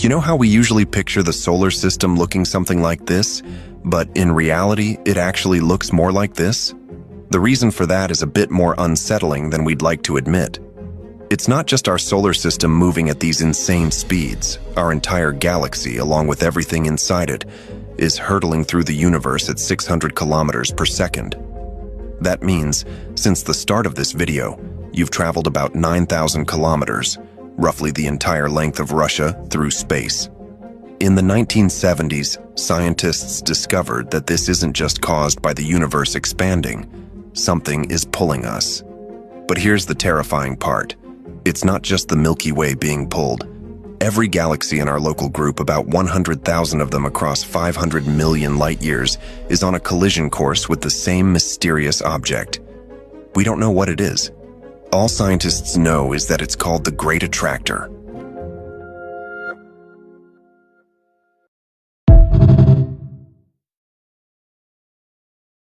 You know how we usually picture the solar system looking something like this, but in reality, it actually looks more like this? The reason for that is a bit more unsettling than we'd like to admit. It's not just our solar system moving at these insane speeds. Our entire galaxy, along with everything inside it, is hurtling through the universe at 600 kilometers per second. That means, since the start of this video, you've traveled about 9,000 kilometers, roughly the entire length of Russia, through space. In the 1970s, scientists discovered that this isn't just caused by the universe expanding. Something is pulling us. But here's the terrifying part. It's not just the Milky Way being pulled. Every galaxy in our local group, about 100,000 of them across 500 million light-years, is on a collision course with the same mysterious object. We don't know what it is. All scientists know is that it's called the Great Attractor.